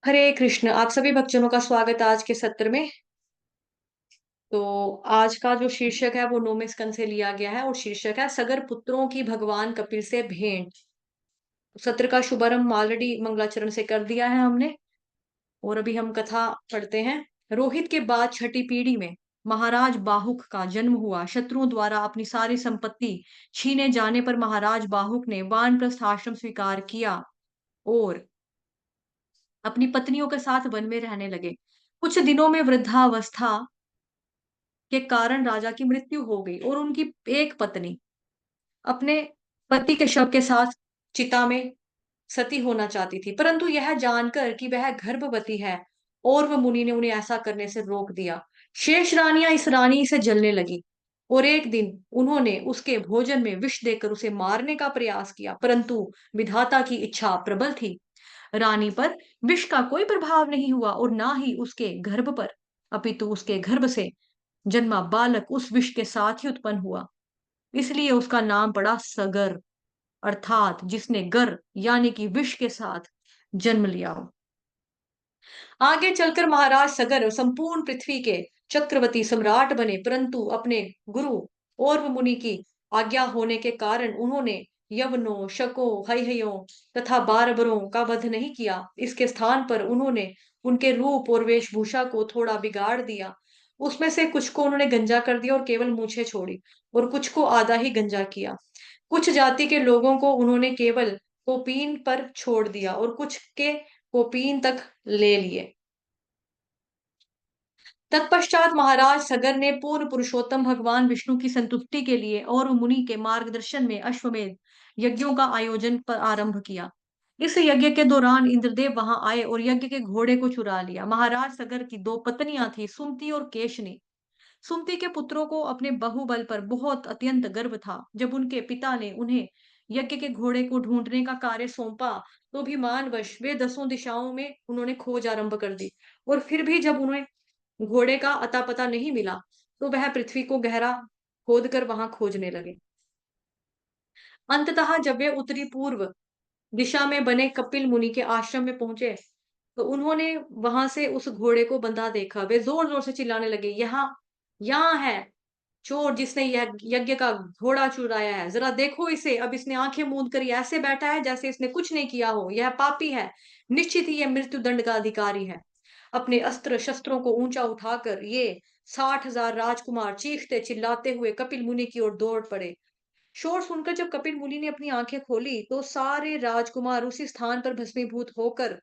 हरे कृष्ण। आप सभी भक्तजनों का स्वागत है आज के सत्र में। तो आज का जो शीर्षक है वो नौवें स्कंद से लिया गया है और शीर्षक है सगर पुत्रों की भगवान कपिल से भेंट। सत्र का शुभारंभ ऑलरेडी मंगलाचरण से कर दिया है हमने और अभी हम कथा पढ़ते हैं। रोहित के बाद छठी पीढ़ी में महाराज बाहुक का जन्म हुआ। शत्रुओं द्वारा अपनी सारी संपत्ति छीने जाने पर महाराज बाहुक ने वानप्रस्थ आश्रम स्वीकार किया और अपनी पत्नियों के साथ वन में रहने लगे। कुछ दिनों में वृद्धावस्था के कारण राजा की मृत्यु हो गई और उनकी एक पत्नी अपने पति के शव के साथ चिता में सती होना चाहती थी, परंतु यह जानकर कि वह गर्भवती है और वह मुनि ने उन्हें ऐसा करने से रोक दिया। शेष रानियां इस रानी से जलने लगी और एक दिन उन्होंने उसके भोजन में विष देकर उसे मारने का प्रयास किया, परंतु विधाता की इच्छा प्रबल थी। रानी पर विष का कोई प्रभाव नहीं हुआ और ना ही उसके गर्भ पर, अपितु उसके गर्भ से जन्मा बालक उस विष के साथ ही उत्पन्न हुआ। इसलिए उसका नाम पड़ा सगर, अर्थात जिसने गर यानी कि विष के साथ जन्म लिया हो। आगे चलकर महाराज सगर संपूर्ण पृथ्वी के चक्रवर्ती सम्राट बने, परंतु अपने गुरु और मुनि की आज्ञा होने के कारण उन्होंने यवनों, शकों, हयहयों तथा बारबरों का वध नहीं किया। इसके स्थान पर उन्होंने उनके रूप और वेशभूषा को थोड़ा बिगाड़ दिया। उसमें से कुछ को उन्होंने गंजा कर दिया और केवल मूछें छोड़ी और कुछ को आधा ही गंजा किया। कुछ जाति के लोगों को उन्होंने केवल कोपीन पर छोड़ दिया और कुछ के कोपीन तक ले लिए। तत्पश्चात महाराज सगर ने पूर्ण पुरुषोत्तम भगवान विष्णु की संतुष्टि के लिए और मुनि के मार्गदर्शन में अश्वमेध यज्ञों का आयोजन पर आरंभ किया। इस यज्ञ के दौरान इंद्रदेव वहां आए और यज्ञ के घोड़े को चुरा लिया। महाराज सगर की दो पत्नियां थी, सुमति और केशनी। सुमति के पुत्रों को अपने बाहुबल पर बहुत अत्यंत गर्व था। जब उनके पिता ने उन्हें यज्ञ के घोड़े को ढूंढने का कार्य सौंपा, तो भी मानवश वे दसों दिशाओं में उन्होंने खोज आरंभ कर दी। और फिर भी जब उन्हें घोड़े का अता पता नहीं मिला, तो वह पृथ्वी को गहरा खोद कर वहां खोजने लगे। अंततः जब वे उत्तरी पूर्व दिशा में बने कपिल मुनि के आश्रम में पहुंचे, तो उन्होंने वहां से उस घोड़े को बंधा देखा। वे जोर जोर से चिल्लाने लगे, यहाँ यहाँ है चोर जिसने यह यज्ञ का घोड़ा चुराया है। जरा देखो इसे, अब इसने आंखें मूंद कर ऐसे बैठा है जैसे इसने कुछ नहीं किया हो। यह पापी है, निश्चित ही यह मृत्यु दंड का अधिकारी है। अपने अस्त्र शस्त्रों को ऊंचा उठाकर ये 60,000 राजकुमार चीखते चिल्लाते हुए कपिल मुनि की ओर दौड़ पड़े। शोर सुनकर जब कपिल मुनि ने अपनी आंखें खोली, तो सारे राजकुमार उसी स्थान पर भस्मीभूत होकर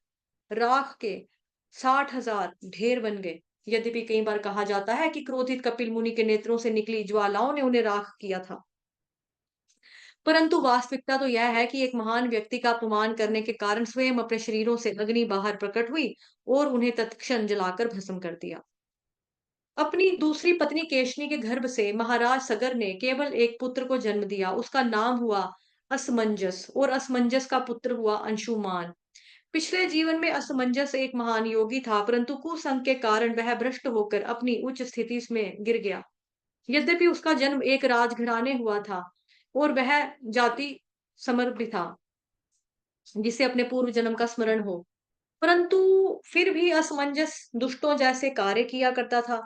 राख के 60,000 ढेर बन गए। यद्यपि कई बार कहा जाता है कि क्रोधित कपिल मुनि के नेत्रों से निकली ज्वालाओं ने उन्हें राख किया था, परंतु वास्तविकता तो यह है कि एक महान व्यक्ति का अपमान करने के कारण स्वयं अपने शरीरों से अग्नि बाहर प्रकट हुई और उन्हें तत्क्षण जलाकर भस्म कर दिया। अपनी दूसरी पत्नी केशनी के गर्भ से महाराज सगर ने केवल एक पुत्र को जन्म दिया। उसका नाम हुआ असमंजस और असमंजस का पुत्र हुआ अंशुमान। पिछले जीवन में असमंजस एक महान योगी था, परंतु कुसंग के कारण वह भ्रष्ट होकर अपनी उच्च स्थिति में गिर गया। यद्यपि उसका जन्म एक राजघराने हुआ था और वह जाति समर्थ भी था जिसे अपने पूर्व जन्म का स्मरण हो, परंतु फिर भी असमंजस दुष्टों जैसे कार्य किया करता था।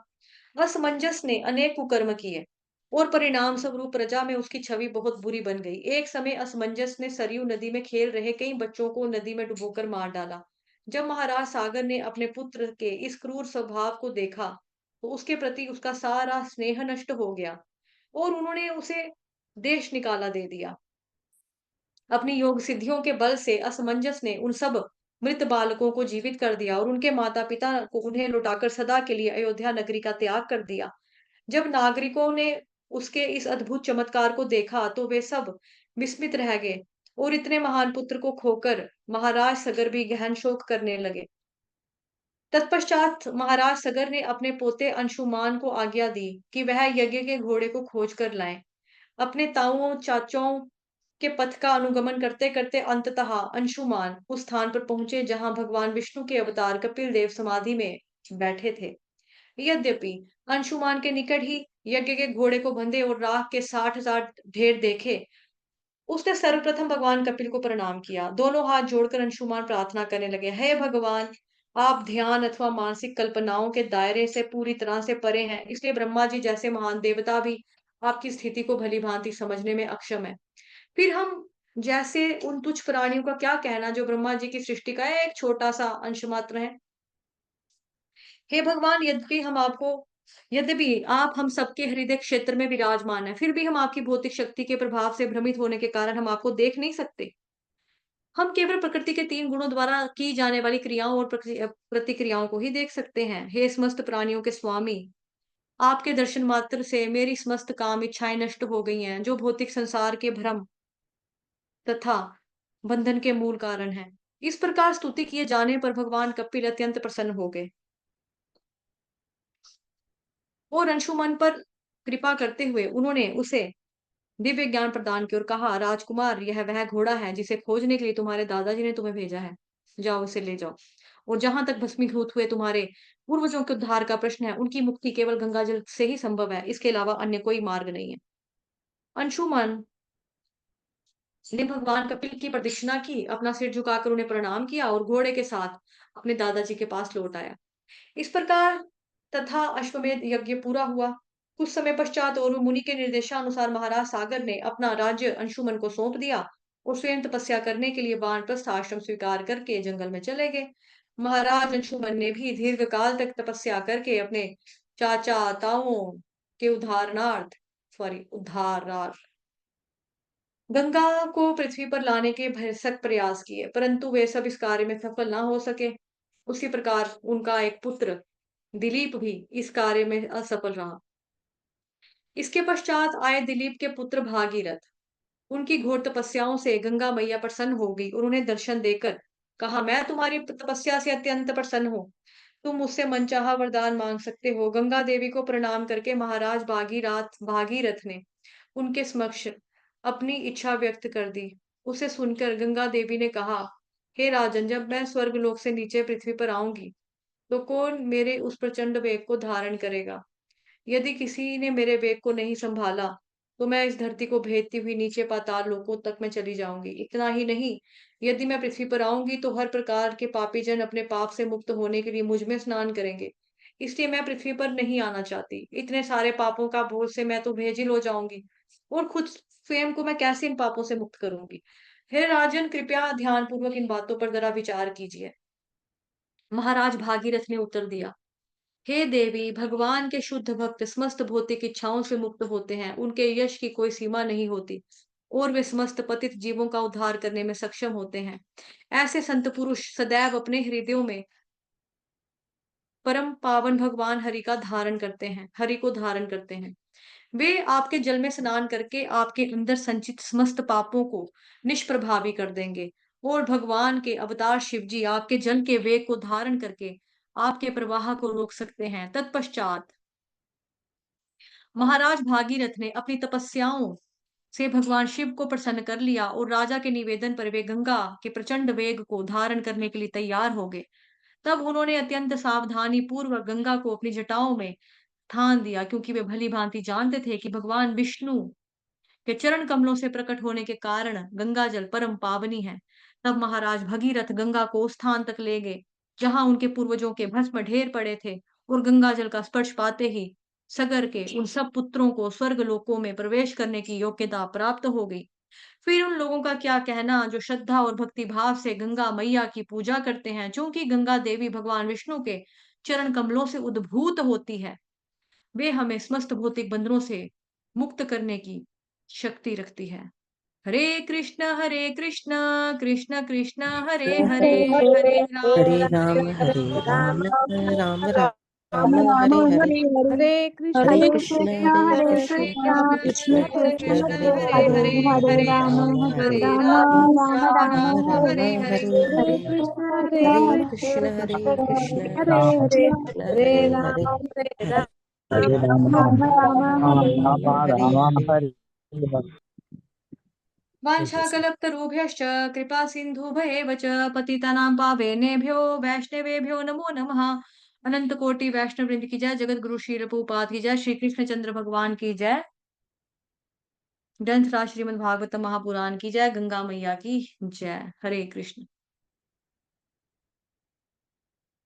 असमंजस ने अनेक कुकर्म किए और परिणाम स्वरूप प्रजा में उसकी छवि बहुत बुरी बन गई। एक समय असमंजस ने सरयू नदी में खेल रहे कई बच्चों को नदी में डुबोकर मार डाला। जब महाराज सागर ने अपने पुत्र के इस क्रूर स्वभाव को देखा, तो उसके प्रति उसका सारा स्नेह नष्ट हो गया और उन्होंने उसे देश निकाला दे दिया। अपनी योग सिद्धियों के बल से असमंजस ने उन सब मृत बालकों को जीवित कर दिया और उनके माता पिता को उन्हें लौटाकर सदा के लिए अयोध्या नगरी का त्याग कर दिया। जब नागरिकों ने उसके इस अद्भुत चमत्कार को देखा, तो वे सब विस्मित रह गए और इतने महान पुत्र को खोकर महाराज सगर भी गहन शोक करने लगे। तत्पश्चात महाराज सगर ने अपने पोते अंशुमान को आज्ञा दी कि वह यज्ञ के घोड़े को खोज कर लाए। अपने ताऊओं चाचाओं के पथ का अनुगमन करते करते अंततः अंशुमान उस स्थान पर पहुंचे जहां भगवान विष्णु के अवतार कपिल देव समाधि में बैठे थे। यद्यपि अंशुमान के निकट ही यज्ञ के घोड़े को बंधे और राख के 60,000 ढेर देखे, उसने सर्वप्रथम भगवान कपिल को प्रणाम किया। दोनों हाथ जोड़कर अंशुमान प्रार्थना करने लगे, हे भगवान, आप ध्यान अथवा मानसिक कल्पनाओं के दायरे से पूरी तरह से परे हैं, इसलिए ब्रह्मा जी जैसे महान देवता भी आपकी स्थिति को भली-भांति समझने में अक्षम हैं। फिर हम जैसे उन तुच्छ प्राणियों का क्या कहना जो ब्रह्मा जी की सृष्टि का एक छोटा-सा अंश मात्र है। हे भगवान, यद्यपि आप हम सबके हृदय क्षेत्र में विराजमान हैं, फिर भी हम आपकी भौतिक शक्ति के प्रभाव से भ्रमित होने के कारण हम आपको देख नहीं सकते। हम केवल प्रकृति के 3 गुणों द्वारा की जाने वाली क्रियाओं और प्रतिक्रियाओं को ही देख सकते हैं। हे समस्त प्राणियों के स्वामी, आपके दर्शन मात्र से मेरी समस्त काम इच्छाएं नष्ट हो गई हैं, जो भौतिक संसार के भ्रम तथा बंधन के मूल कारण हैं। इस प्रकार स्तुति किए जाने पर भगवान कपिल अत्यंत प्रसन्न हो गए और अंशुमन पर कृपा करते हुए उन्होंने उसे दिव्य ज्ञान प्रदान किया और कहा, राजकुमार, यह वह घोड़ा है जिसे खोजने के लिए तुम्हारे दादाजी ने तुम्हें भेजा है। जाओ, उसे ले जाओ। और जहां तक भस्मीभूत हुए तुम्हारे पूर्वजों के उद्धार का प्रश्न है, उनकी मुक्ति केवल गंगा जल से ही संभव है। इसके अलावा अन्य कोई मार्ग नहीं है। अंशुमन ने भगवान कपिल की प्रदक्षिणा की, अपना सिर झुकाकर उन्हें प्रणाम किया और घोड़े के साथ अपने दादाजी के पास लौट आया। इस प्रकार तथा अश्वमेध यज्ञ पूरा हुआ। कुछ समय पश्चात और मुनि के निर्देशानुसार महाराज सागर ने अपना राज्य अंशुमन को सौंप दिया और स्वयं तपस्या करने के लिए वानप्रस्थ आश्रम स्वीकार करके जंगल में चले गए। महाराज अंशुमन ने भी दीर्घ काल तक तपस्या करके अपने चाचा ताओं के उद्धारार्थ गंगा को पृथ्वी पर लाने के भरसक प्रयास किए, परंतु वे सब इस कार्य में सफल ना हो सके। उसी प्रकार उनका एक पुत्र दिलीप भी इस कार्य में असफल रहा। इसके पश्चात आए दिलीप के पुत्र भागीरथ। उनकी घोर तपस्याओं से गंगा मैया प्रसन्न हो गई और उन्हें दर्शन देकर कहा, मैं तुम्हारी तपस्या से अत्यंत प्रसन्न हूँ। तुम मुझसे मनचाहा वरदान मांग सकते हो। गंगा देवी को प्रणाम करके महाराज भागीरथ ने उनके समक्ष अपनी इच्छा व्यक्त कर दी। उसे सुनकर गंगा देवी ने कहा, हे राजन, जब मैं स्वर्गलोक से नीचे पृथ्वी पर आऊंगी, तो कौन मेरे उस प्रचंड वेग को धारण करेगा? यदि किसी ने मेरे वेग को नहीं संभाला, तो मैं इस धरती को भेदती हुई नीचे पाताल लोकों तक मैं चली जाऊंगी। इतना ही नहीं, यदि मैं पृथ्वी पर आऊंगी, तो हर प्रकार के पापी जन अपने पाप से मुक्त होने के लिए मुझ में स्नान करेंगे। इसलिए मैं पृथ्वी पर नहीं आना चाहती। इतने सारे पापों का बोझ से मैं तो भेजिल हो जाऊंगी और खुद स्वयं को मैं कैसे इन पापों से मुक्त करूंगी? हे राजन, कृपया ध्यान पूर्वक इन बातों पर जरा विचार कीजिए। महाराज भागीरथ ने उत्तर दिया, हे देवी, भगवान के शुद्ध भक्त समस्त भौतिक इच्छाओं से मुक्त होते हैं। उनके यश की कोई सीमा नहीं होती और वे समस्त पतित जीवों का उद्धार करने में सक्षम होते हैं। ऐसे संत पुरुष सदैव अपने हृदयों में परम पावन भगवान हरि को धारण करते हैं। वे आपके जल में स्नान करके आपके अंदर संचित समस्त पापों को निष्प्रभावी कर देंगे और भगवान के अवतार शिव जी आपके जल के वेग को धारण करके आपके प्रवाह को रोक सकते हैं। तत्पश्चात महाराज भागीरथ ने अपनी तपस्याओं से भगवान शिव को प्रसन्न कर लिया और राजा के निवेदन पर वे गंगा के प्रचंड वेग को धारण करने के लिए तैयार हो गए। तब उन्होंने अत्यंत सावधानी पूर्वक गंगा को अपनी जटाओं में थान दिया, क्योंकि वे भली भांति जानते थे कि भगवान विष्णु के चरण कमलों से प्रकट होने के कारण गंगा जल परम पावनी है। तब महाराज भगीरथ गंगा को उस स्थान तक ले गए जहां उनके पूर्वजों के भस्म ढेर पड़े थे और गंगा जल का स्पर्श पाते ही सगर के उन सब पुत्रों को स्वर्ग लोकों में प्रवेश करने की योग्यता प्राप्त हो गई। फिर उन लोगों का क्या कहना जो श्रद्धा और भक्ति भाव से गंगा मैया की पूजा करते हैं, क्योंकि गंगा देवी भगवान विष्णु के चरण कमलों से उद्भूत होती है। वे हमें समस्त भौतिक बंधनों से मुक्त करने की शक्ति रखती है। हरे कृष्ण कृष्ण कृष्ण हरे हरे, हरे हरे राम हरे राम राम राम राम हरे हरे। हरे हरे हरे कृष्ण हरे हरे कृष्ण हरे कृष्ण कृष्ण कृष्ण कृष्ण कृष्ण हरे हरे हरे। हरे हरे राम हरे हरे राम राम राम राम राम राम हरे हरे हरे हरे। कृष्ण हरे हरे कृष्ण कृष्ण कृष्ण हरे हरे कृष्ण हरे हरे हरे। राम हरे हरे राम राम राम हरे हरे हरे। वाञ्छाकल्पतरुभ्यश्च कृपा सिन्धुभयेव च पतितानां पावनेभ्यो वैष्णवेभ्यो नमो नमः। अनंत कोटि वैष्णव वृंद की जय, जगत गुरु श्री प्रभुपाद की जय, श्री कृष्ण चंद्र भगवान की जय, ग्रंथ राज श्रीमद् भागवत महापुराण की जय, गंगा मैया की जय। हरे कृष्ण।